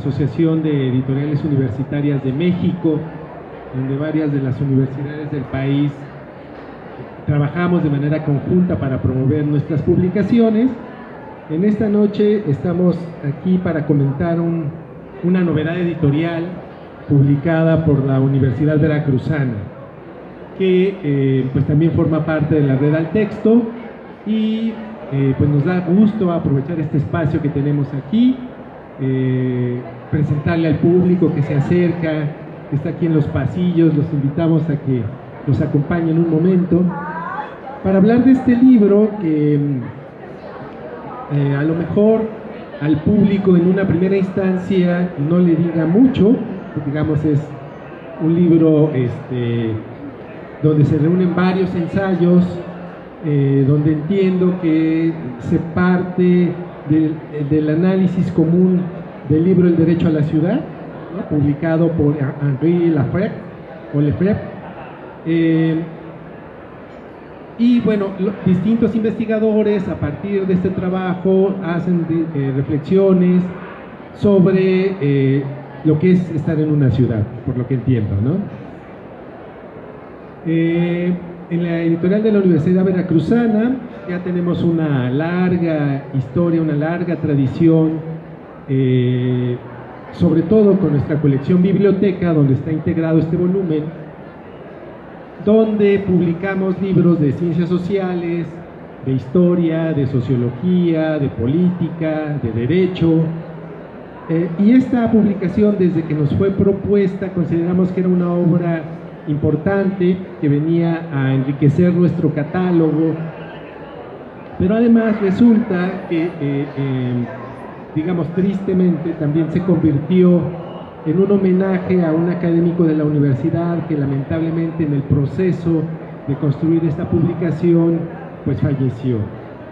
Asociación de Editoriales Universitarias de México, donde varias de las universidades del país trabajamos de manera conjunta para promover nuestras publicaciones. En esta noche estamos aquí para comentar una novedad editorial publicada por la Universidad Veracruzana, que pues también forma parte de la Red al Texto, y pues nos da gusto aprovechar este espacio que tenemos aquí, presentarle al público que se acerca, que está aquí en los pasillos. Los invitamos a que nos acompañen un momento para hablar de este libro que a lo mejor al público en una primera instancia no le diga mucho. Digamos, es un libro donde se reúnen varios ensayos, donde entiendo que se parte del análisis común del libro El Derecho a la Ciudad, ¿no?, publicado por Henri Lefebvre. Y bueno, distintos investigadores a partir de este trabajo hacen reflexiones sobre lo que es estar en una ciudad, por lo que entiendo, ¿no? En la editorial de la Universidad Veracruzana ya tenemos una larga historia, una larga tradición, sobre todo con nuestra colección biblioteca, donde está integrado este volumen, donde publicamos libros de ciencias sociales, de historia, de sociología, de política, de derecho. Y esta publicación, desde que nos fue propuesta, consideramos que era una obra importante que venía a enriquecer nuestro catálogo, pero además resulta que, digamos, tristemente también se convirtió en un homenaje a un académico de la universidad que lamentablemente en el proceso de construir esta publicación pues falleció.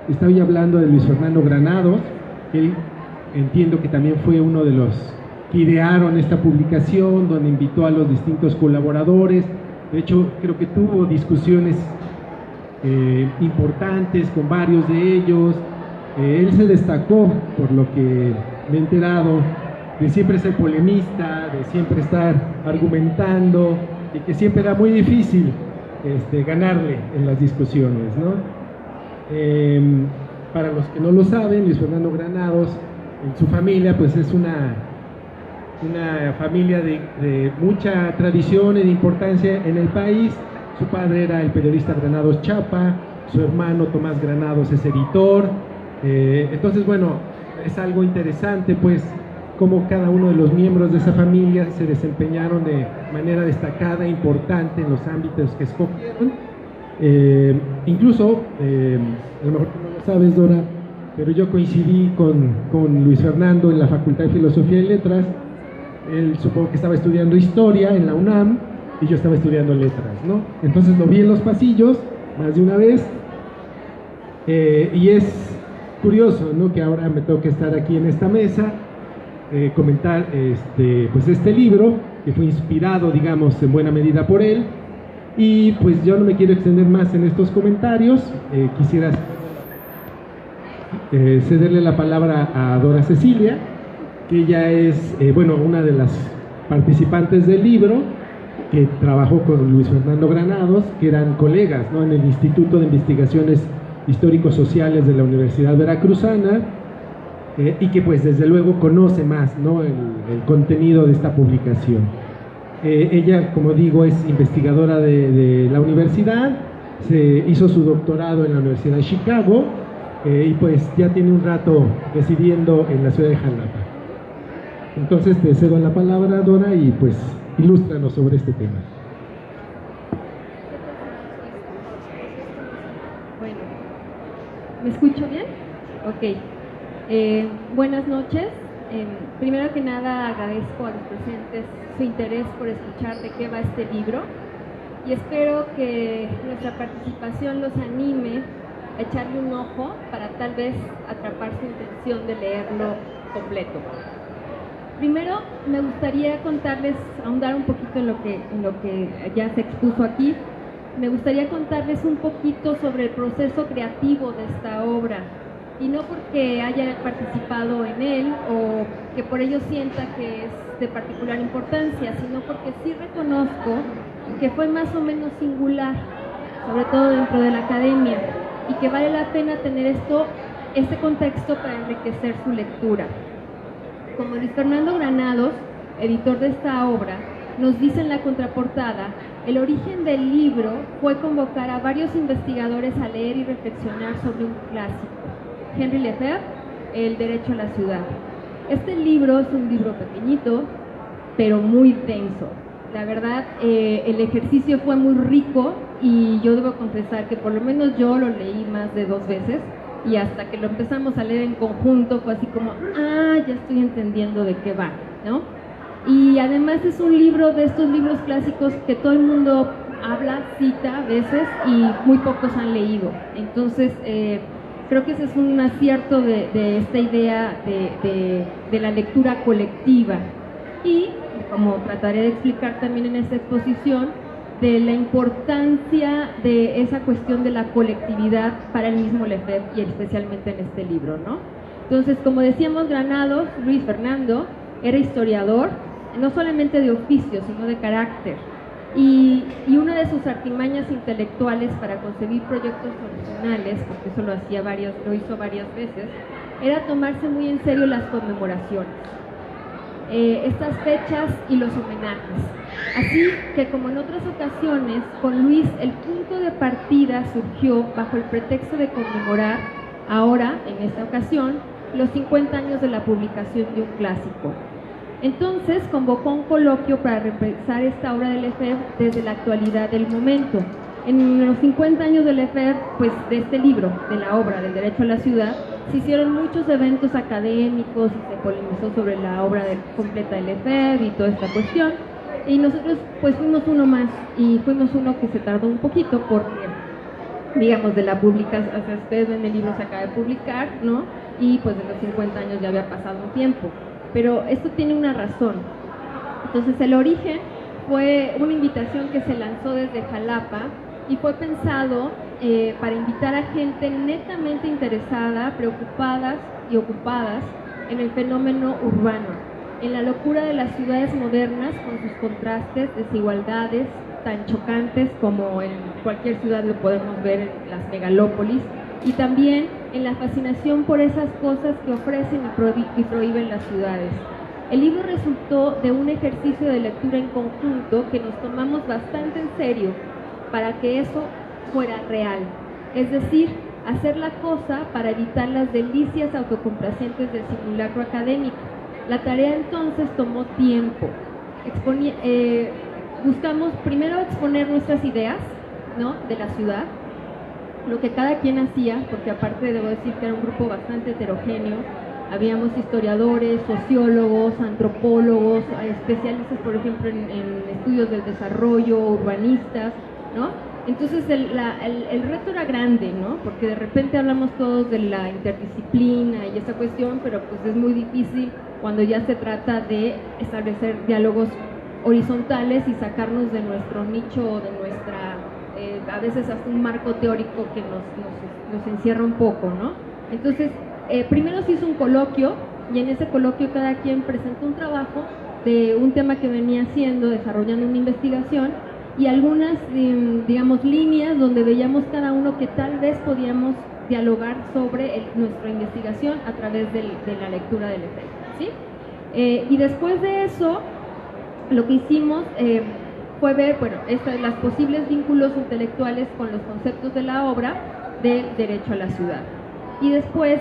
Estoy hablando de Luis Fernando Granados, que entiendo que también fue uno de los que idearon esta publicación, donde invitó a los distintos colaboradores. De hecho, creo que tuvo discusiones importantes con varios de ellos. Él se destacó, por lo que me he enterado, de siempre ser polemista, de siempre estar argumentando, y que siempre era muy difícil ganarle en las discusiones, ¿no? Para los que no lo saben, Luis Fernando Granados, en su familia, pues es una familia de mucha tradición y de importancia en el país. Su padre era el periodista Granados Chapa, su hermano Tomás Granados es editor. Entonces, bueno, es algo interesante, pues, cómo cada uno de los miembros de esa familia se desempeñaron de manera destacada e importante en los ámbitos que escogieron. Incluso, a lo mejor tú no lo sabes, Dora, pero yo coincidí con Luis Fernando en la Facultad de Filosofía y Letras. Él supongo que estaba estudiando Historia en la UNAM y yo estaba estudiando Letras, ¿no? Entonces lo vi en los pasillos más de una vez, y es curioso, ¿no?, que ahora me toque estar aquí en esta mesa, comentar pues este libro que fue inspirado, digamos, en buena medida por él. Y pues yo no me quiero extender más en estos comentarios. Quisiera cederle la palabra a Dora Cecilia, que ella es, bueno, una de las participantes del libro, que trabajó con Luis Fernando Granados, que eran colegas, ¿no?, en el Instituto de Investigaciones Histórico-Sociales de la Universidad Veracruzana, y que pues desde luego conoce más, ¿no?, el contenido de esta publicación. Ella, como digo, es investigadora de la universidad, se hizo su doctorado en la Universidad de Chicago, y pues ya tiene un rato residiendo en la ciudad de Jalapa. Entonces te cedo la palabra, Dora, y pues ilústranos sobre este tema. Bueno, ¿me escucho bien? Ok. Buenas noches. Primero que nada agradezco a los presentes su interés por escuchar de qué va este libro, y espero que nuestra participación los anime a echarle un ojo para tal vez atrapar su intención de leerlo completo. Primero me gustaría contarles, ahondar un poquito en lo que ya se expuso aquí. Me gustaría contarles un poquito sobre el proceso creativo de esta obra, y no porque haya participado en él o que por ello sienta que es de particular importancia, sino porque sí reconozco que fue más o menos singular, sobre todo dentro de la academia, y que vale la pena tener este contexto para enriquecer su lectura. Como Luis Fernando Granados, editor de esta obra, nos dice en la contraportada, el origen del libro fue convocar a varios investigadores a leer y reflexionar sobre un clásico, Henri Lefebvre, El derecho a la ciudad. Este libro es un libro pequeñito, pero muy denso. La verdad, el ejercicio fue muy rico y yo debo confesar que por lo menos yo lo leí más de 2 veces y hasta que lo empezamos a leer en conjunto fue así como, ya estoy entendiendo de qué va, ¿no? Y además es un libro de estos libros clásicos que todo el mundo habla, cita a veces y muy pocos han leído. Entonces, creo que ese es un acierto de esta idea de la lectura colectiva. Y, como trataré de explicar también en esta exposición, de la importancia de esa cuestión de la colectividad para el mismo Lefebvre y especialmente en este libro, ¿no? Entonces, como decíamos, Granados, Luis Fernando, era historiador, no solamente de oficio, sino de carácter. Y una de sus artimañas intelectuales para concebir proyectos originales, porque eso lo hizo varias veces, era tomarse muy en serio las conmemoraciones, estas fechas y los homenajes. Así que, como en otras ocasiones, con Luis el punto de partida surgió bajo el pretexto de conmemorar, ahora, en esta ocasión, los 50 años de la publicación de un clásico. Entonces convocó un coloquio para repensar esta obra de Lefebvre desde la actualidad del momento. En los 50 años de Lefebvre, pues de este libro, de la obra del derecho a la ciudad, se hicieron muchos eventos académicos y se polemizó sobre la obra completa de Lefebvre y toda esta cuestión. Y nosotros pues fuimos uno más, y fuimos uno que se tardó un poquito porque, digamos, de la publicación, o sea, ustedes ven el libro se acaba de publicar, ¿no? Y pues de los 50 años ya había pasado un tiempo. Pero esto tiene una razón. Entonces el origen fue una invitación que se lanzó desde Jalapa y fue pensado para invitar a gente netamente interesada, preocupadas y ocupadas en el fenómeno urbano, en la locura de las ciudades modernas con sus contrastes, desigualdades tan chocantes como en cualquier ciudad lo podemos ver en las megalópolis, y también en la fascinación por esas cosas que ofrecen y prohíben las ciudades. El libro resultó de un ejercicio de lectura en conjunto que nos tomamos bastante en serio para que eso fuera real, es decir, hacer la cosa para evitar las delicias autocomplacientes del simulacro académico. La tarea entonces tomó tiempo. Buscamos primero exponer nuestras ideas, ¿no?, de la ciudad, lo que cada quien hacía, porque aparte debo decir que era un grupo bastante heterogéneo. Habíamos historiadores, sociólogos, antropólogos, especialistas, por ejemplo, en estudios del desarrollo, urbanistas, ¿no? Entonces el reto era grande, ¿no? Porque de repente hablamos todos de la interdisciplina y esa cuestión, pero pues es muy difícil cuando ya se trata de establecer diálogos horizontales y sacarnos de nuestro nicho o de nuestra, a veces hasta un marco teórico que nos encierra un poco, ¿no? Entonces, primero se hizo un coloquio y en ese coloquio cada quien presentó un trabajo de un tema que venía haciendo, desarrollando una investigación, y algunas, digamos, líneas donde veíamos cada uno que tal vez podíamos dialogar sobre nuestra investigación a través de la lectura del efecto, ¿sí? Y después de eso, lo que hicimos fue ver, bueno, las posibles vínculos intelectuales con los conceptos de la obra del derecho a la ciudad. Y después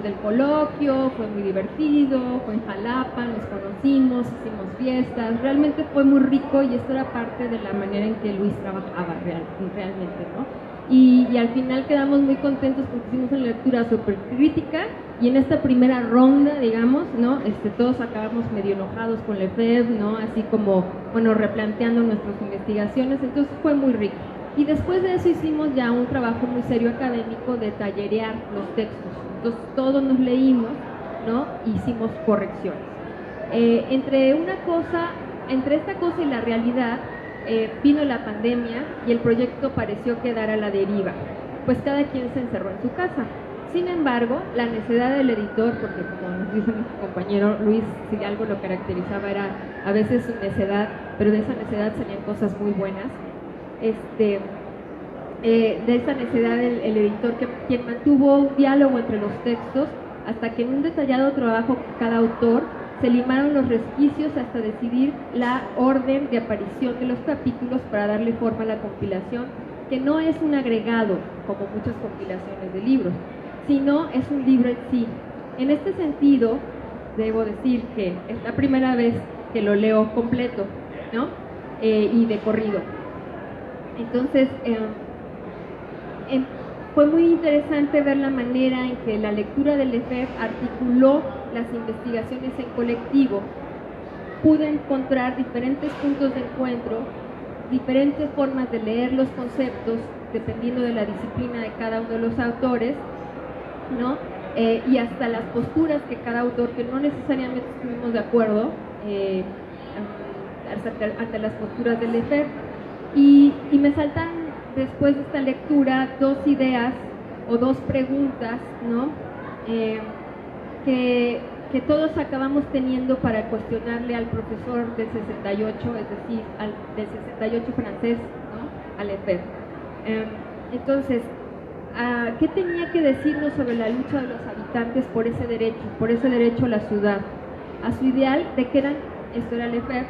del coloquio, fue muy divertido, fue en Jalapa, nos conocimos, hicimos fiestas, realmente fue muy rico y esto era parte de la manera en que Luis trabajaba realmente, ¿no? Y al final quedamos muy contentos porque hicimos una lectura súper crítica y en esta primera ronda, digamos, ¿no? Todos acabamos medio enojados con Lefebvre, ¿no? Así como, bueno, replanteando nuestras investigaciones, entonces fue muy rico. Y después de eso hicimos ya un trabajo muy serio académico de tallerear los textos. Entonces todos nos leímos, ¿no? Hicimos correcciones. Entre esta cosa y la realidad, vino la pandemia y el proyecto pareció quedar a la deriva, pues cada quien se encerró en su casa. Sin embargo, la necedad del editor, porque como nos dice nuestro compañero Luis, si algo lo caracterizaba era a veces su necedad, pero de esa necedad salían cosas muy buenas. De esa necedad el editor, quien mantuvo un diálogo entre los textos, hasta que en un detallado trabajo con cada autor se limaron los resquicios hasta decidir la orden de aparición de los capítulos para darle forma a la compilación, que no es un agregado como muchas compilaciones de libros, sino es un libro en sí. En este sentido, debo decir que es la primera vez que lo leo completo, ¿no? Y de corrido. Entonces, fue muy interesante ver la manera en que la lectura del Lefebvre articuló las investigaciones en colectivo. Pude encontrar diferentes puntos de encuentro, diferentes formas de leer los conceptos, dependiendo de la disciplina de cada uno de los autores, ¿no? Y hasta las posturas que cada autor, que no necesariamente estuvimos de acuerdo ante las posturas del Lefebvre. Y me saltan después de esta lectura dos ideas o dos preguntas, ¿no? Que todos acabamos teniendo para cuestionarle al profesor del 68, es decir, del 68 francés, ¿no? Al Lefebvre. Entonces, ¿qué tenía que decirnos sobre la lucha de los habitantes por ese derecho a la ciudad? A su ideal de que eran, esto era Lefebvre,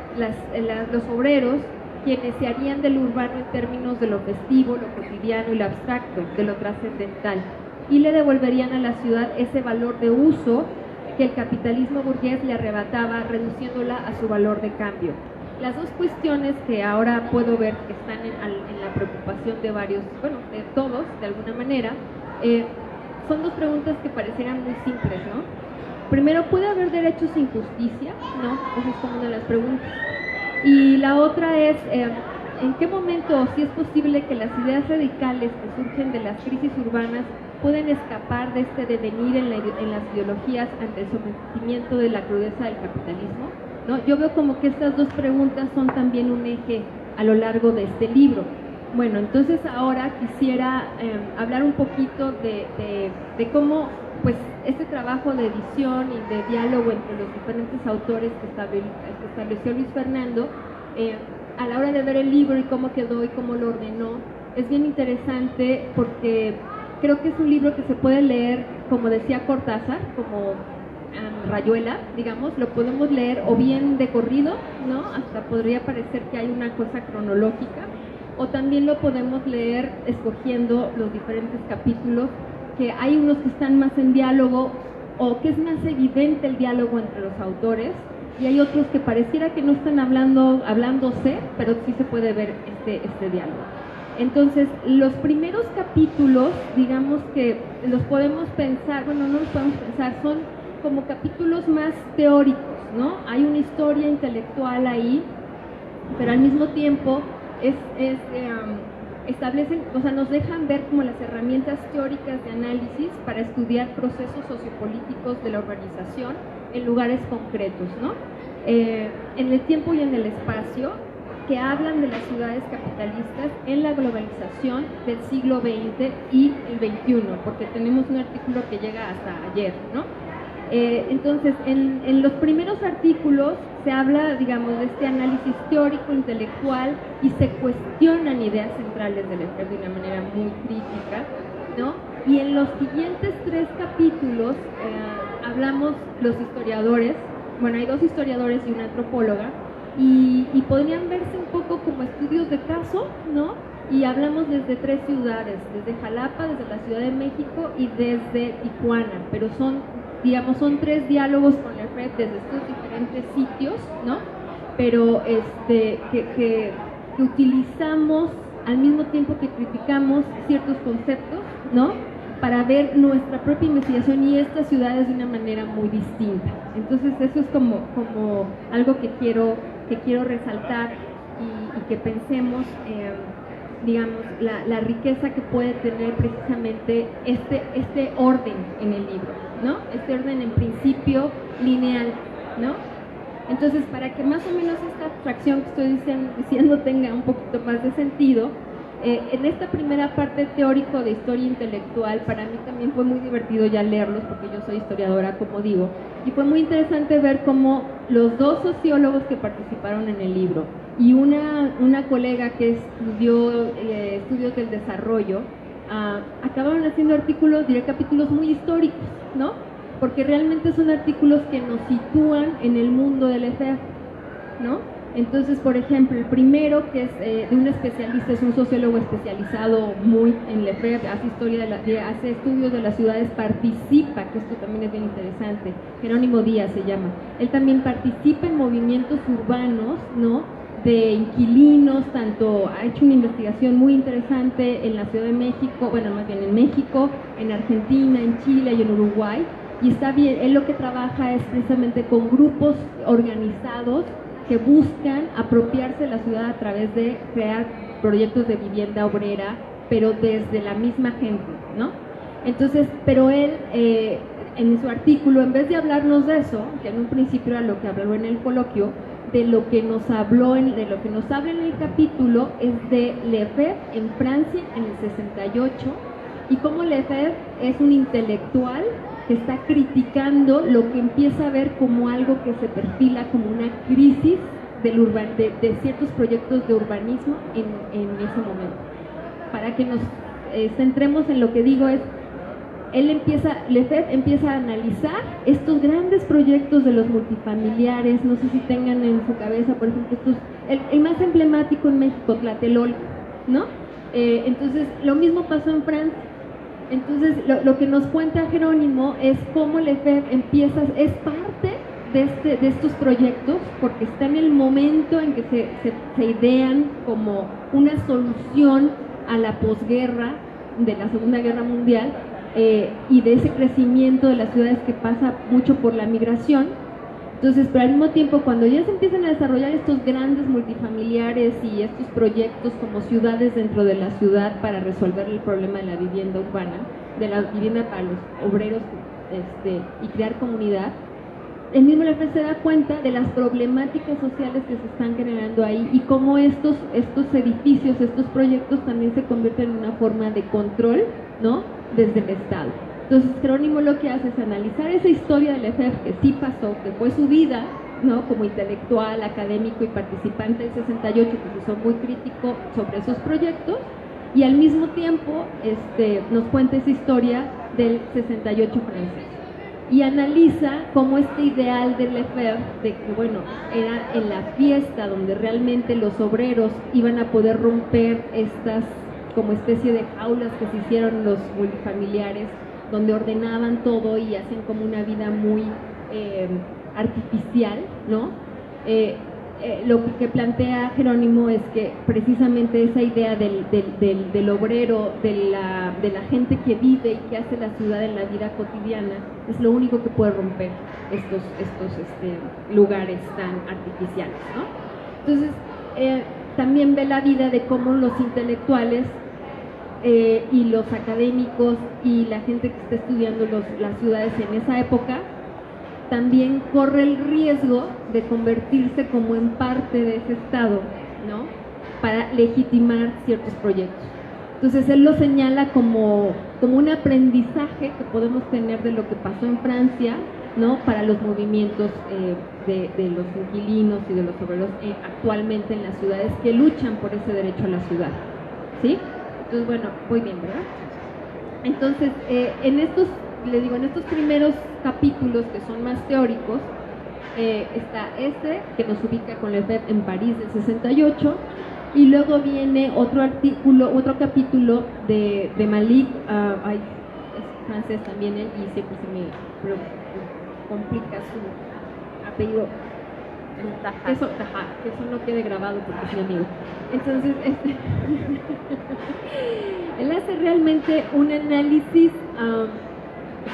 los obreros quienes se harían del urbano en términos de lo festivo, lo cotidiano y lo abstracto, de lo trascendental, y le devolverían a la ciudad ese valor de uso que el capitalismo burgués le arrebataba, reduciéndola a su valor de cambio. Las dos cuestiones que ahora puedo ver que están en la preocupación de varios, bueno, de todos, de alguna manera, son dos preguntas que parecieran muy simples, ¿no? Primero, ¿puede haber derechos sin justicia? No, esa es como una de las preguntas. Y la otra es, ¿en qué momento, si es posible que las ideas radicales que surgen de las crisis urbanas pueden escapar de este devenir en las ideologías ante el sometimiento de la crudeza del capitalismo? ¿No? Yo veo como que estas dos preguntas son también un eje a lo largo de este libro. Bueno, entonces ahora quisiera hablar un poquito de cómo pues este trabajo de edición y de diálogo entre los diferentes autores que estableció Luis Fernando a la hora de ver el libro y cómo quedó y cómo lo ordenó, es bien interesante porque creo que es un libro que se puede leer, como decía Cortázar, como Rayuela, digamos, lo podemos leer o bien de corrido, ¿no? Hasta podría parecer que hay una cosa cronológica, o también lo podemos leer escogiendo los diferentes capítulos, que hay unos que están más en diálogo o que es más evidente el diálogo entre los autores, y hay otros que pareciera que no están hablándose, pero sí se puede ver este diálogo. Entonces, los primeros capítulos, digamos que los podemos pensar, bueno, no los podemos pensar, son como capítulos más teóricos, ¿no? Hay una historia intelectual ahí, pero al mismo tiempo establecen, o sea, nos dejan ver como las herramientas teóricas de análisis para estudiar procesos sociopolíticos de la urbanización en lugares concretos, ¿no? En el tiempo y en el espacio, que hablan de las ciudades capitalistas en la globalización del siglo XX y el XXI, porque tenemos un artículo que llega hasta ayer, ¿no? Entonces, en los primeros artículos se habla, digamos, de este análisis teórico, intelectual, y se cuestionan ideas centrales del Lefebvre de una manera muy crítica, ¿no? Y en los siguientes 3 capítulos hablamos los historiadores, bueno, hay 2 historiadores y una antropóloga, y podrían verse un poco como estudios de caso, ¿no? Y hablamos desde 3 ciudades, desde Jalapa, desde la Ciudad de México y desde Tijuana, pero son 3 diálogos con Lefebvre desde estos diferentes sitios, ¿no? Pero que utilizamos al mismo tiempo que criticamos ciertos conceptos, ¿no? Para ver nuestra propia investigación y estas ciudades de una manera muy distinta. Entonces eso es como algo que quiero resaltar y que pensemos, digamos, la riqueza que puede tener precisamente este orden en el libro, ¿no? Este orden en principio lineal, ¿no? Entonces, para que más o menos esta abstracción que estoy diciendo tenga un poquito más de sentido, En esta primera parte teórico de historia intelectual, para mí también fue muy divertido ya leerlos, porque yo soy historiadora, como digo, y fue muy interesante ver cómo los dos sociólogos que participaron en el libro y una colega que estudió estudios del desarrollo, acabaron haciendo artículos, diré capítulos muy históricos, ¿no? Porque realmente son artículos que nos sitúan en el mundo del Lefebvre, ¿no? Entonces, por ejemplo, el primero, que es de un especialista, es un sociólogo especializado muy en Lefebvre, hace estudios de las ciudades, participa, que esto también es bien interesante, Jerónimo Díaz se llama, él también participa en movimientos urbanos, ¿no?, de inquilinos, tanto ha hecho una investigación muy interesante en la Ciudad de México, bueno, más bien en México, en Argentina, en Chile y en Uruguay, y está bien, él lo que trabaja es precisamente con grupos organizados que buscan apropiarse de la ciudad a través de crear proyectos de vivienda obrera, pero desde la misma gente, ¿no? Entonces, pero él, en su artículo, en vez de hablarnos de eso, que en un principio era lo que habló en el coloquio, de lo que nos habló, de lo que nos habla en el capítulo, es de Lefebvre en Francia en el 68, y cómo Lefebvre es un intelectual que está criticando lo que empieza a ver como algo que se perfila como una crisis de ciertos proyectos de urbanismo en ese momento. Para que nos centremos en lo que digo es, Lefebvre empieza a analizar estos grandes proyectos de los multifamiliares, no sé si tengan en su cabeza, por ejemplo, el más emblemático en México, Tlatelolco, ¿no? Entonces, lo mismo pasó en Francia. Entonces, lo que nos cuenta Jerónimo es cómo Lefebvre es parte de estos proyectos, porque está en el momento en que se idean como una solución a la posguerra de la Segunda Guerra Mundial, y de ese crecimiento de las ciudades que pasa mucho por la migración. Entonces, pero al mismo tiempo, cuando ya se empiezan a desarrollar estos grandes multifamiliares y estos proyectos como ciudades dentro de la ciudad para resolver el problema de la vivienda urbana, de la vivienda para los obreros, y crear comunidad, el mismo Lefebvre se da cuenta de las problemáticas sociales que se están generando ahí y cómo estos edificios, estos proyectos también se convierten en una forma de control, ¿no?, desde el Estado. Entonces, Jerónimo lo que hace es analizar esa historia de Lefebvre que sí pasó, que fue su vida, ¿no?, como intelectual, académico y participante del 68, que se hizo muy crítico sobre esos proyectos, y al mismo tiempo nos cuenta esa historia del 68 francés. Y analiza cómo este ideal de Lefebvre, de que, bueno, era en la fiesta donde realmente los obreros iban a poder romper estas como especie de jaulas que se hicieron los multifamiliares, donde ordenaban todo y hacen como una vida muy artificial, ¿no? Lo que plantea Jerónimo es que precisamente esa idea del obrero, de la gente que vive y que hace la ciudad en la vida cotidiana, es lo único que puede romper estos lugares tan artificiales, ¿no? Entonces, también ve la vida de cómo los intelectuales y los académicos y la gente que está estudiando las ciudades en esa época también corre el riesgo de convertirse como en parte de ese Estado, ¿no?, para legitimar ciertos proyectos. Entonces él lo señala como un aprendizaje que podemos tener de lo que pasó en Francia, ¿no?, para los movimientos de los inquilinos y de los obreros actualmente en las ciudades que luchan por ese derecho a la ciudad, ¿sí? Entonces, bueno, voy bien, ¿verdad? Entonces, en estos primeros capítulos que son más teóricos, está que nos ubica con Lefebvre en París del 68, y luego viene otro capítulo de Malik, es francés también él, y siempre se me complica su apellido. Eso no quede grabado porque es mi amigo. Entonces, él hace realmente un análisis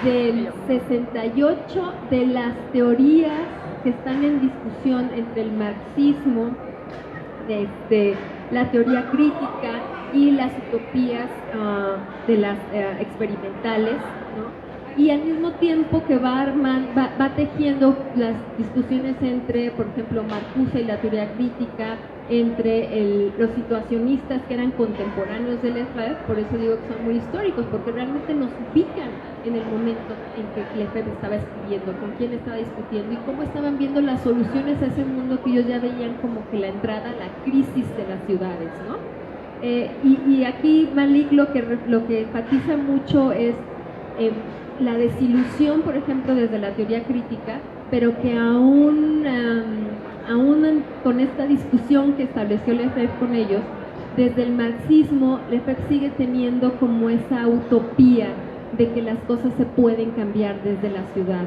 del 68 de las teorías que están en discusión entre el marxismo, la teoría crítica y las utopías de las experimentales, ¿no? y al mismo tiempo que va tejiendo las discusiones entre, por ejemplo, Marcuse y la teoría crítica, entre los situacionistas que eran contemporáneos de Lefebvre, por eso digo que son muy históricos, porque realmente nos ubican en el momento en que Lefebvre estaba escribiendo, con quién estaba discutiendo y cómo estaban viendo las soluciones a ese mundo que ellos ya veían como que la entrada a la crisis de las ciudades, ¿no? Y aquí Malik lo que enfatiza mucho es la desilusión, por ejemplo, desde la teoría crítica, pero que aún con esta discusión que estableció Lefebvre con ellos, desde el marxismo, Lefebvre sigue teniendo como esa utopía de que las cosas se pueden cambiar desde la ciudad,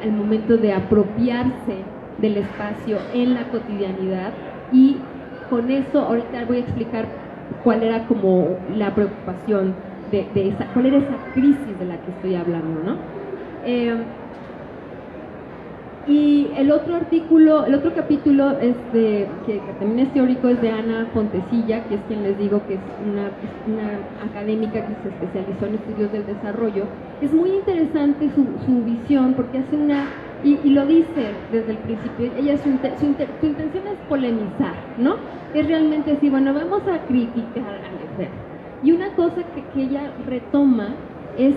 al momento de apropiarse del espacio en la cotidianidad, y con eso ahorita voy a explicar cuál era como la preocupación de esa, cuál era esa crisis de la que estoy hablando, ¿no? Y el otro capítulo que también es teórico, es de Ana Fontecilla, que es quien les digo que es una académica que se especializó en estudios del desarrollo. Es muy interesante su visión, porque hace y lo dice desde el principio, ella su intención es polemizar, ¿no? Es realmente decir, bueno, vamos a criticar a Lefebvre. Y una cosa que ella retoma es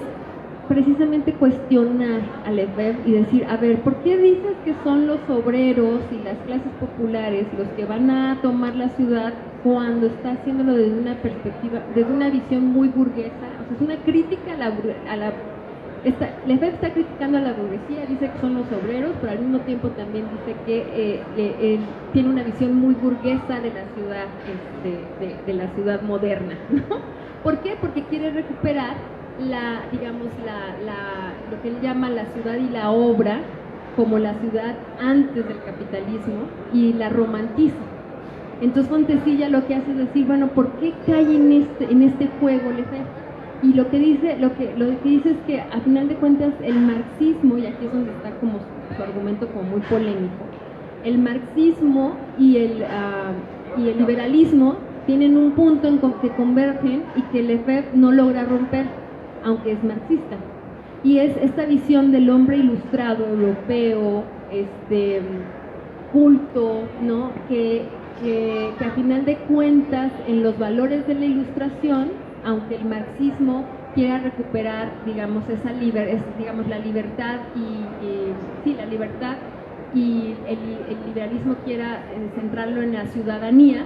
precisamente cuestionar a Lefebvre y decir, a ver, ¿por qué dices que son los obreros y las clases populares los que van a tomar la ciudad cuando está haciéndolo desde una perspectiva, desde una visión muy burguesa? O sea, es una crítica Lefebvre está criticando a la burguesía, dice que son los obreros, pero al mismo tiempo también dice que tiene una visión muy burguesa de la ciudad, de la ciudad moderna, ¿no? ¿Por qué? Porque quiere recuperar lo que él llama la ciudad y la obra como la ciudad antes del capitalismo, y la romantiza. Entonces Fontecilla lo que hace es decir, bueno, ¿por qué cae en este juego Lefebvre? Y lo que dice es que a final de cuentas el marxismo, y aquí es donde está como su argumento como muy polémico, el marxismo y el liberalismo tienen un punto en que convergen y que Lefebvre no logra romper, aunque es marxista, y es esta visión del hombre ilustrado europeo, culto, ¿no? que a final de cuentas en los valores de la ilustración, aunque el marxismo quiera recuperar, digamos, la libertad la libertad, y el liberalismo quiera centrarlo en la ciudadanía,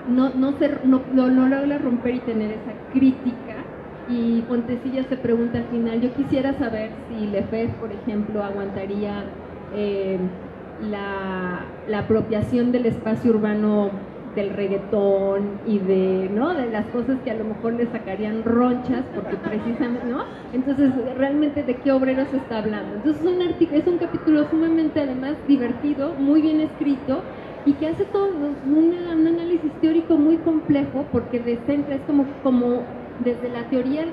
no logra romper y tener esa crítica. Y Fontecilla se pregunta al final, yo quisiera saber si Lefebvre, por ejemplo, aguantaría la apropiación del espacio urbano del reggaetón y de las cosas que a lo mejor le sacarían ronchas, porque precisamente, ¿no? Entonces, realmente, ¿de qué obreros se está hablando? Entonces, es un capítulo sumamente, además, divertido, muy bien escrito, y que hace todo un análisis teórico muy complejo, porque es como desde la teoría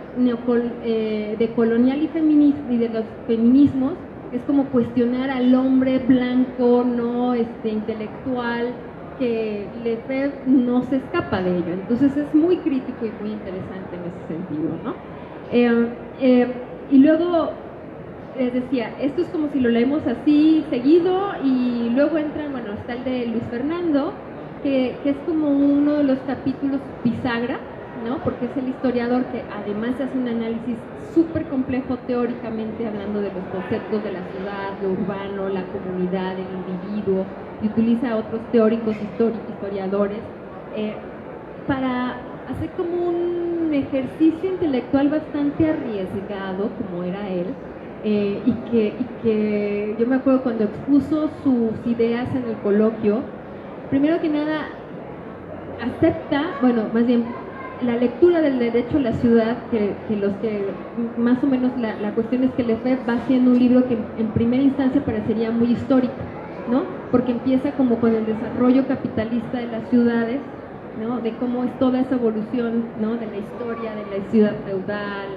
decolonial y de los feminismos, es como cuestionar al hombre blanco, no intelectual, que Lefebvre no se escapa de ello. Entonces es muy crítico y muy interesante en ese sentido, ¿no? Y luego les decía, esto es como si lo leemos así seguido, y luego está el de Luis Fernando, que es como uno de los capítulos bisagra, ¿no? Porque es el historiador que además hace un análisis súper complejo teóricamente, hablando de los conceptos de la ciudad, lo urbano, la comunidad, el individuo, y utiliza a otros teóricos historiadores para hacer como un ejercicio intelectual bastante arriesgado, como era él, y que yo me acuerdo cuando expuso sus ideas en el coloquio, primero que nada la lectura del derecho a la ciudad, que más o menos la cuestión es que Lefebvre va haciendo un libro que en primera instancia parecería muy histórico, ¿no? Porque empieza como con el desarrollo capitalista de las ciudades, ¿no? De cómo es toda esa evolución, ¿no? De la historia de la ciudad feudal,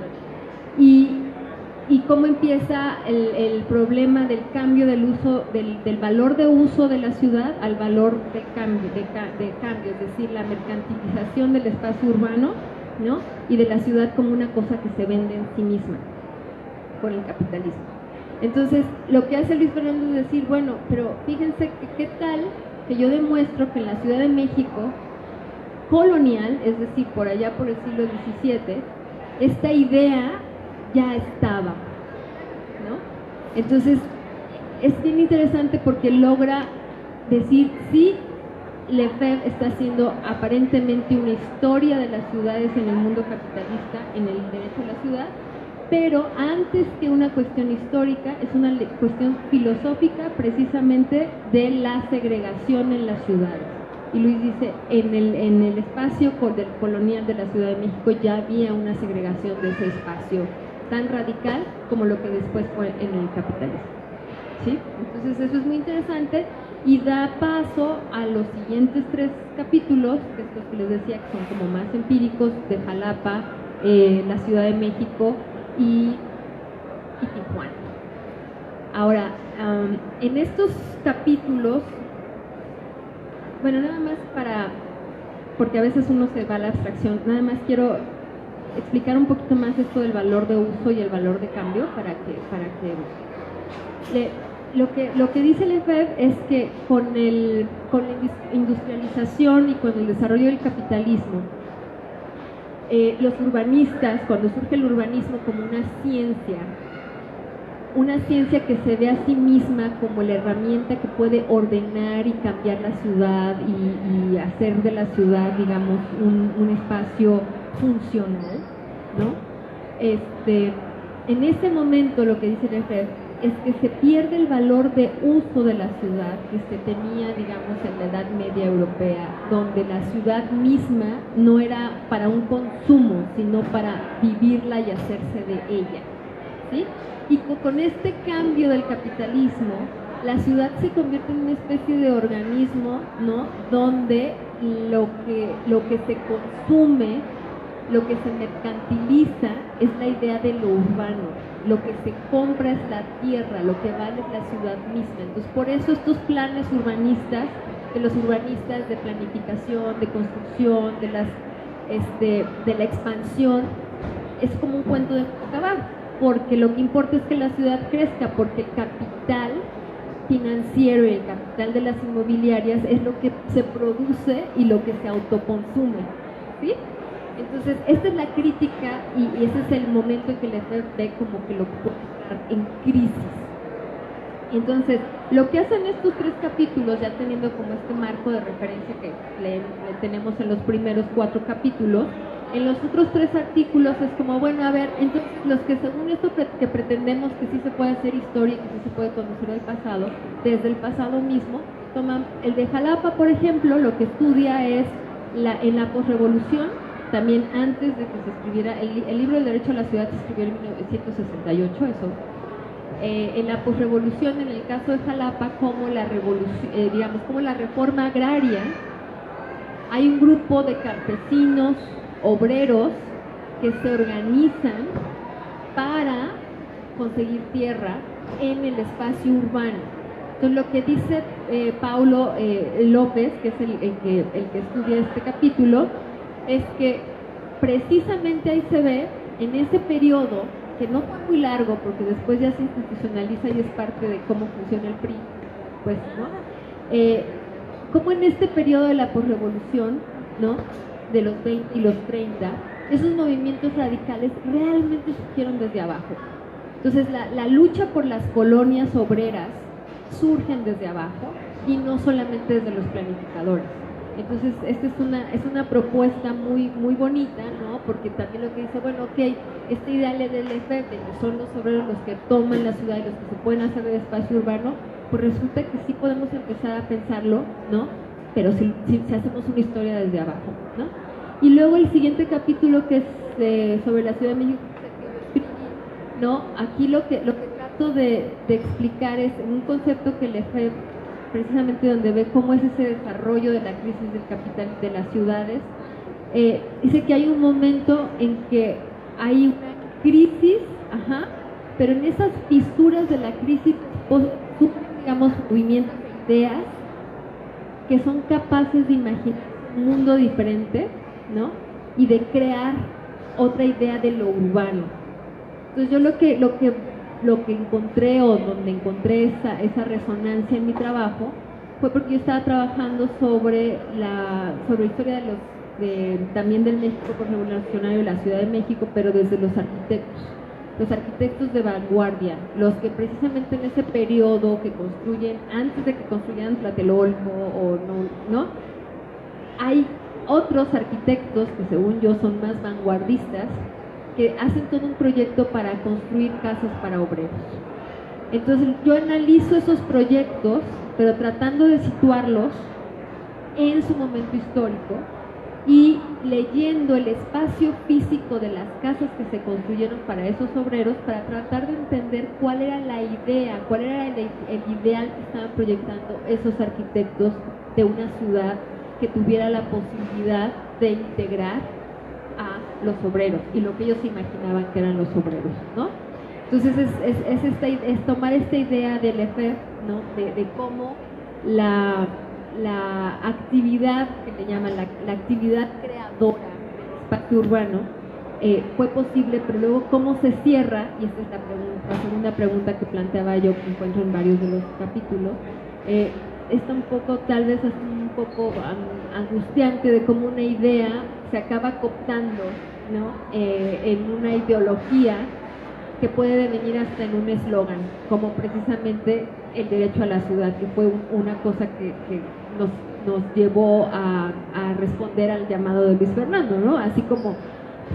y cómo empieza el problema del cambio del uso, del valor de uso de la ciudad al valor de cambio, es decir, la mercantilización del espacio urbano, ¿no? Y de la ciudad como una cosa que se vende en sí misma. con el capitalismo. Entonces, lo que hace Luis Fernando es decir, bueno, pero fíjense que qué tal que yo demuestro que en la Ciudad de México colonial, es decir, por allá por el siglo XVII, esta idea ya estaba, ¿no? Entonces, es bien interesante porque logra decir, sí, Lefebvre está haciendo aparentemente una historia de las ciudades en el mundo capitalista, en el derecho a la ciudad, pero antes que una cuestión histórica, es una cuestión filosófica precisamente de la segregación en las ciudades. Y Luis dice, en el espacio colonial de la Ciudad de México ya había una segregación de ese espacio tan radical como lo que después fue en el capitalismo, ¿sí? Entonces eso es muy interesante y da paso a los siguientes 3 capítulos, que estos que les decía que son como más empíricos, de Jalapa, la Ciudad de México y Tijuana. Ahora, en estos capítulos, bueno, nada más porque a veces uno se va a la abstracción, nada más quiero explicar un poquito más esto del valor de uso y el valor de cambio lo que dice Lefebvre es que con la industrialización y con el desarrollo del capitalismo, los urbanistas, cuando surge el urbanismo como una ciencia que se ve a sí misma como la herramienta que puede ordenar y cambiar la ciudad y hacer de la ciudad, digamos, un espacio funcional, ¿no? En ese momento lo que dice Lefebvre es que se pierde el valor de uso de la ciudad que se tenía, digamos, en la Edad Media europea, donde la ciudad misma no era para un consumo, sino para vivirla y hacerse de ella, ¿sí? Y con este cambio del capitalismo, la ciudad se convierte en una especie de organismo, ¿no? Donde lo que se consume, lo que se mercantiliza es la idea de lo urbano. Lo que se compra es la tierra, lo que vale es la ciudad misma. Entonces, por eso estos planes urbanistas, de los urbanistas de planificación, de construcción, de la expansión, es como un cuento de acabar, porque lo que importa es que la ciudad crezca, porque el capital financiero y el capital de las inmobiliarias es lo que se produce y lo que se autoconsume, ¿sí? Entonces, esta es la crítica y ese es el momento en que Lefebvre ve como que lo puede estar en crisis. Entonces, lo que hacen estos 3 capítulos, ya teniendo como este marco de referencia que le tenemos en los primeros 4 capítulos, en los otros 3 artículos es como, bueno, a ver, entonces los que según esto que pretendemos que sí se puede hacer historia y que sí se puede conocer el pasado, desde el pasado mismo, toman el de Jalapa, por ejemplo, lo que estudia es en la posrevolución. También antes de que se escribiera, el libro del derecho a la ciudad se escribió en 1968, eso. En la posrevolución, en el caso de Jalapa, como la revolución, digamos, como la reforma agraria, hay un grupo de campesinos, obreros, que se organizan para conseguir tierra en el espacio urbano. Entonces, lo que dice Paulo López, que es el que estudia este capítulo, es que precisamente ahí se ve, en ese periodo, que no fue muy largo, porque después ya se institucionaliza y es parte de cómo funciona el PRI, pues, ¿no? Como en este periodo de la posrevolución, ¿no? De los 20 y los 30, esos movimientos radicales realmente surgieron desde abajo. Entonces, la lucha por las colonias obreras surgen desde abajo y no solamente desde los planificadores. Entonces, esta es una propuesta muy, muy bonita, ¿no? Porque también lo que dice, bueno, ok, este ideal del Lefebvre, que son los obreros los que toman la ciudad y los que se pueden hacer del espacio urbano, pues resulta que sí podemos empezar a pensarlo, ¿no? Pero si hacemos una historia desde abajo, ¿no? Y luego el siguiente capítulo, que es sobre la Ciudad de México, ¿no? Aquí lo que trato de explicar es un concepto que Lefebvre, precisamente donde ve cómo es ese desarrollo de la crisis del capital de las ciudades, dice que hay un momento en que hay una crisis, pero en esas fisuras de la crisis surgen, digamos, movimientos de ideas que son capaces de imaginar un mundo diferente, ¿no? Y de crear otra idea de lo urbano. Entonces yo lo que lo que encontré o donde encontré esa resonancia en mi trabajo fue porque yo estaba trabajando sobre la historia también del México revolucionario de la Ciudad de México, pero desde los arquitectos de vanguardia, los que precisamente en ese periodo que construyen, antes de que construyeran Tlatelolco o no, hay otros arquitectos que según yo son más vanguardistas, que hacen todo un proyecto para construir casas para obreros. Entonces yo analizo esos proyectos, pero tratando de situarlos en su momento histórico y leyendo el espacio físico de las casas que se construyeron para esos obreros, para tratar de entender cuál era la idea, cuál era el ideal que estaban proyectando esos arquitectos de una ciudad que tuviera la posibilidad de integrar a los obreros y lo que ellos imaginaban que eran los obreros, ¿no? Entonces es tomar esta idea del Lefebvre, ¿no? de cómo la actividad que le llaman la actividad creadora del espacio urbano fue posible, pero luego cómo se cierra, y esta es la segunda pregunta que planteaba yo, que encuentro en varios de los capítulos, está un poco, tal vez es un poco angustiante de cómo una idea se acaba cooptando, ¿no? En una ideología que puede devenir hasta en un eslogan, como precisamente el derecho a la ciudad, que fue una cosa que nos llevó a responder al llamado de Luis Fernando, ¿no? Así como,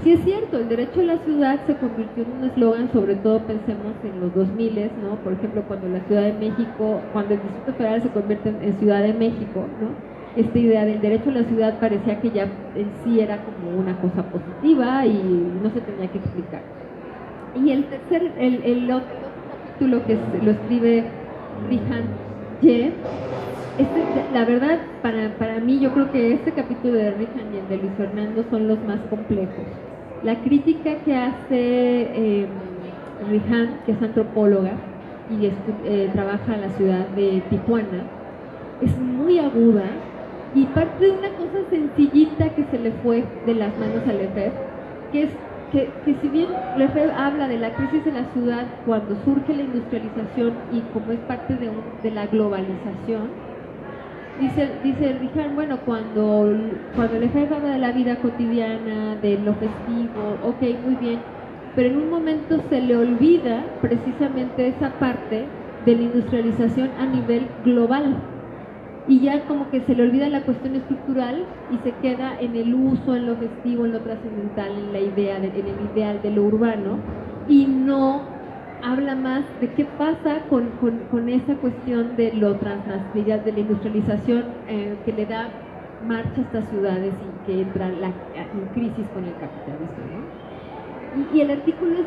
sí es cierto, el derecho a la ciudad se convirtió en un eslogan, sobre todo pensemos en los 2000, ¿no? Por ejemplo, cuando la Ciudad de México, cuando el Distrito Federal se convierte en Ciudad de México, ¿no? Esta idea del derecho a la ciudad parecía que ya en sí era como una cosa positiva y no se tenía que explicar. Y el otro capítulo que lo escribe Rihan Ye, la verdad, para mí, yo creo que este capítulo de Rihan y el de Luis Fernando son los más complejos. La crítica que hace Rihan, que es antropóloga y trabaja en la ciudad de Tijuana, es muy aguda y parte de una cosa sencillita que se le fue de las manos a Lefebvre, que es que si bien Lefebvre habla de la crisis de la ciudad cuando surge la industrialización y como es parte de la globalización, dice Richard, bueno, cuando Lefebvre habla de la vida cotidiana, de lo festivo, ok, muy bien, pero en un momento se le olvida precisamente esa parte de la industrialización a nivel global. Y ya como que se le olvida la cuestión estructural y se queda en el uso, en lo festivo, en lo trascendental, en la idea, en el ideal de lo urbano, y no habla más de qué pasa con esa cuestión de lo transnacional, de la industrialización que le da marcha a estas ciudades y que entra en crisis con el capitalismo, ¿no? Y el artículo es,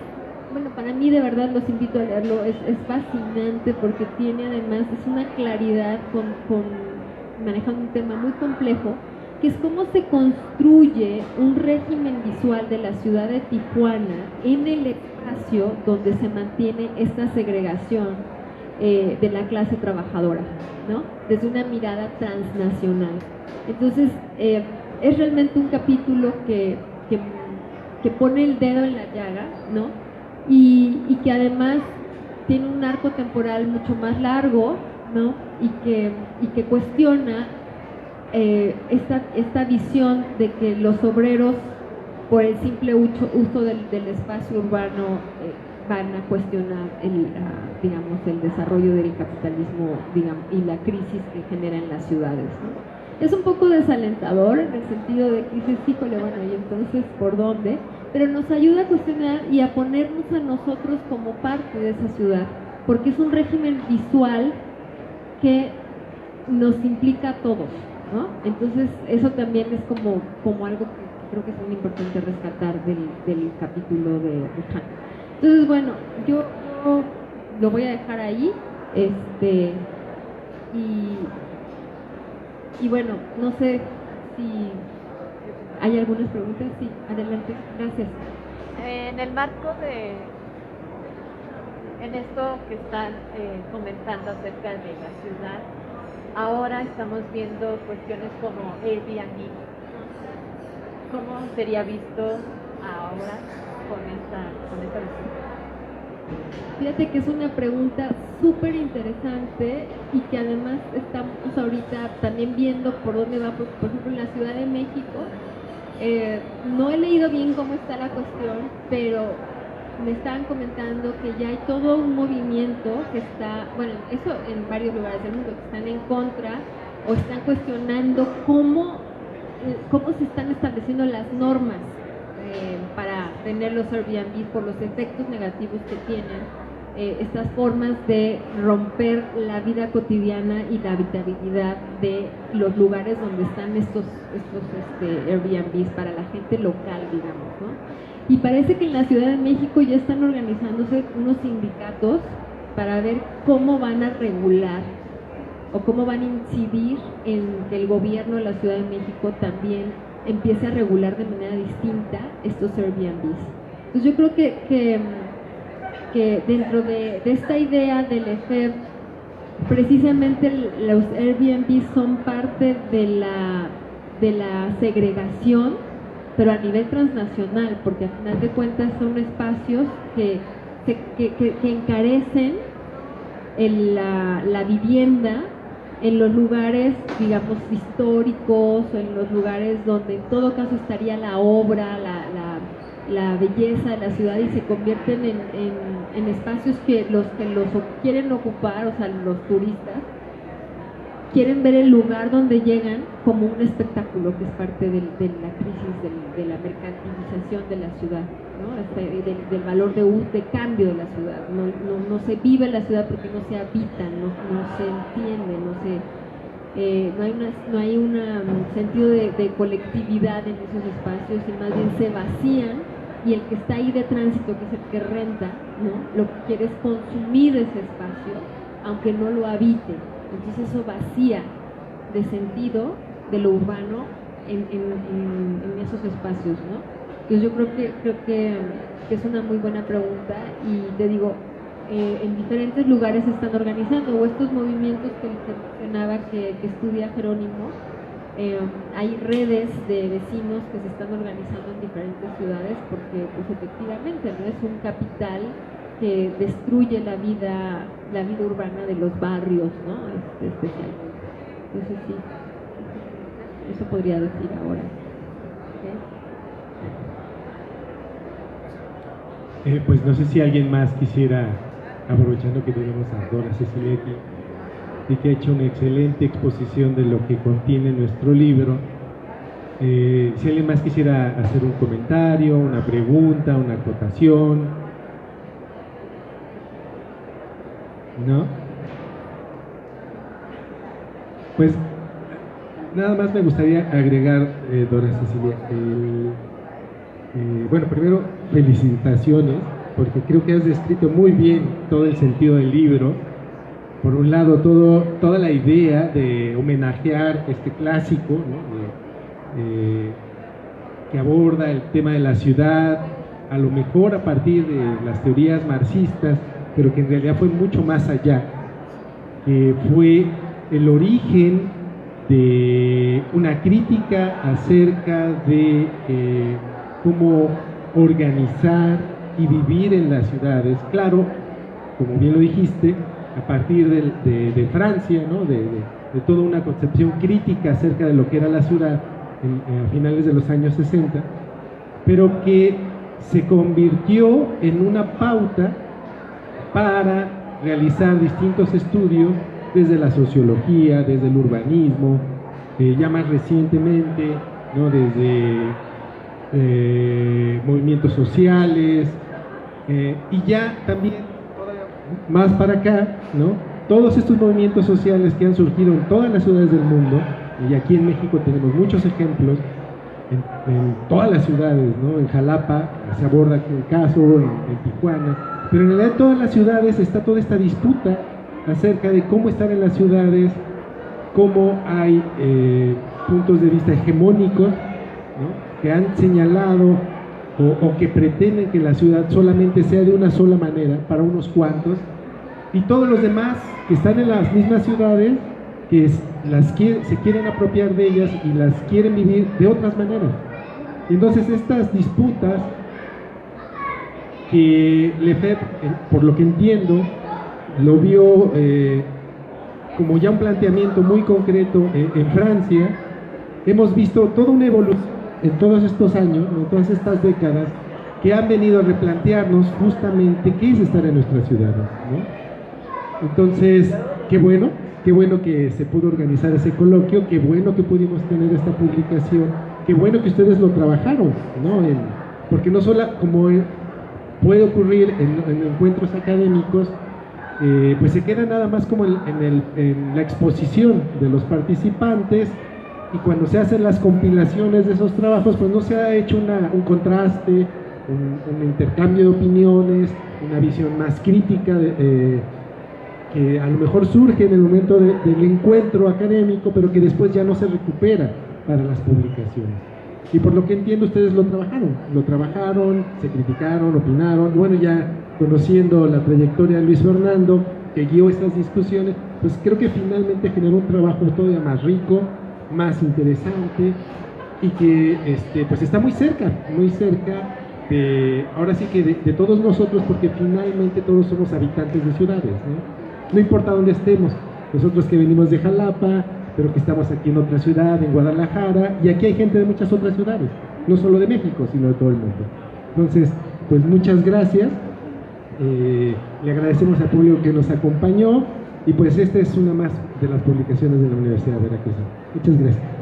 bueno, para mí de verdad los invito a leerlo, es fascinante porque tiene además, es una claridad manejando un tema muy complejo, que es cómo se construye un régimen visual de la ciudad de Tijuana en el espacio donde se mantiene esta segregación de la clase trabajadora, ¿no? Desde una mirada transnacional. Entonces, es realmente un capítulo que pone el dedo en la llaga, ¿no? Y que además tiene un arco temporal mucho más largo, ¿no? Y que cuestiona esta visión de que los obreros, por el simple uso del espacio urbano, van a cuestionar el desarrollo del capitalismo, digamos, y la crisis que genera en las ciudades, ¿no? Es un poco desalentador en el sentido de que dices, híjole, bueno, y entonces, ¿por dónde? Pero nos ayuda a cuestionar y a ponernos a nosotros como parte de esa ciudad, porque es un régimen visual que nos implica a todos, ¿no? Entonces, eso también es como algo que creo que es muy importante rescatar del capítulo de Rihan. Entonces, bueno, yo lo voy a dejar ahí, y bueno, no sé si hay algunas preguntas. Sí, adelante, gracias. En el marco en esto que están comentando acerca de la ciudad, ahora estamos viendo cuestiones como Airbnb. ¿Cómo sería visto ahora con esta visión? Fíjate que es una pregunta súper interesante y que además estamos ahorita también viendo por dónde va, por ejemplo, en la Ciudad de México. No he leído bien cómo está la cuestión, pero me estaban comentando que ya hay todo un movimiento que está, bueno, eso en varios lugares del mundo, que están en contra o están cuestionando cómo se están estableciendo las normas para tener los Airbnb por los efectos negativos que tienen estas formas de romper la vida cotidiana y la habitabilidad de los lugares donde están estos Airbnbs para la gente local, digamos, ¿no? Y parece que en la Ciudad de México ya están organizándose unos sindicatos para ver cómo van a regular o cómo van a incidir en que el gobierno de la Ciudad de México también empiece a regular de manera distinta estos Airbnbs. Entonces yo creo que dentro de esta idea del EFEB, precisamente los Airbnb son parte de la segregación, pero a nivel transnacional, porque al final de cuentas son espacios que encarecen la vivienda en los lugares, digamos, históricos, o en los lugares donde en todo caso estaría la obra, la belleza de la ciudad, y se convierten en espacios que los quieren ocupar, o sea, los turistas, quieren ver el lugar donde llegan como un espectáculo, que es parte de la crisis de la mercantilización de la ciudad, ¿no? Del valor de cambio de la ciudad. No se vive la ciudad porque no se habita, no se entiende, no hay un sentido de colectividad en esos espacios, y más bien se vacían, y el que está ahí de tránsito, que es el que renta, ¿no?, lo que quiere es consumir ese espacio, aunque no lo habite. Entonces eso vacía de sentido de lo urbano en esos espacios, ¿no? Entonces yo creo que es una muy buena pregunta, y te digo, en diferentes lugares se están organizando, o estos movimientos que mencionaba que estudia Jerónimo. Hay redes de vecinos que se están organizando en diferentes ciudades, porque pues efectivamente no es un capital que destruye la vida urbana de los barrios, ¿no? Especialmente. Entonces sí, eso podría decir ahora. ¿Okay? Pues no sé si alguien más quisiera, aprovechando que tenemos a Dora Cecilia aquí, y que ha hecho una excelente exposición de lo que contiene nuestro libro. Si alguien más quisiera hacer un comentario, una pregunta, una acotación. ¿No? Pues nada más me gustaría agregar, Dora Cecilia, bueno, primero felicitaciones, porque creo que has descrito muy bien todo el sentido del libro. Por un lado, toda la idea de homenajear este clásico, ¿no?, que aborda el tema de la ciudad, a lo mejor a partir de las teorías marxistas, pero que en realidad fue mucho más allá, que fue el origen de una crítica acerca de cómo organizar y vivir en las ciudades. Claro, como bien lo dijiste, a partir de Francia, ¿no?, de toda una concepción crítica acerca de lo que era la ciudad a finales de los años 60, pero que se convirtió en una pauta para realizar distintos estudios desde la sociología, desde el urbanismo, ya más recientemente, ¿no?, desde movimientos sociales, y ya también más para acá, ¿no?, todos estos movimientos sociales que han surgido en todas las ciudades del mundo, y aquí en México tenemos muchos ejemplos, en todas las ciudades, ¿no?, en Jalapa se aborda aquí el caso, en Tijuana, pero en realidad en todas las ciudades está toda esta disputa acerca de cómo estar en las ciudades, cómo hay puntos de vista hegemónicos, ¿no?, que han señalado o que pretenden que la ciudad solamente sea de una sola manera para unos cuantos, y todos los demás que están en las mismas ciudades que se quieren apropiar de ellas y las quieren vivir de otras maneras. Entonces estas disputas que Lefebvre, por lo que entiendo, lo vio como ya un planteamiento muy concreto en Francia. Hemos visto toda una evolución en todos estos años, en todas estas décadas, que han venido a replantearnos justamente qué es estar en nuestras ciudades, ¿no? Entonces, qué bueno que se pudo organizar ese coloquio, qué bueno que pudimos tener esta publicación, qué bueno que ustedes lo trabajaron, ¿no? Porque no solo como puede ocurrir en encuentros académicos, pues se queda nada más como en la exposición de los participantes, y cuando se hacen las compilaciones de esos trabajos, pues no se ha hecho un contraste, un intercambio de opiniones, una visión más crítica que a lo mejor surge en el momento del encuentro académico, pero que después ya no se recupera para las publicaciones. Y por lo que entiendo, ustedes lo trabajaron, se criticaron, opinaron. Bueno, ya conociendo la trayectoria de Luis Fernando, que guió estas discusiones, pues creo que finalmente generó un trabajo todavía más rico, más interesante, y que pues está muy cerca ahora sí que de todos nosotros, porque finalmente todos somos habitantes de ciudades, ¿no? No importa dónde estemos, nosotros que venimos de Jalapa, pero que estamos aquí en otra ciudad, en Guadalajara, y aquí hay gente de muchas otras ciudades, no solo de México, sino de todo el mundo. Entonces, pues muchas gracias, le agradecemos al público que nos acompañó, y pues esta es una más de las publicaciones de la Universidad de Veracruz. Muchas gracias.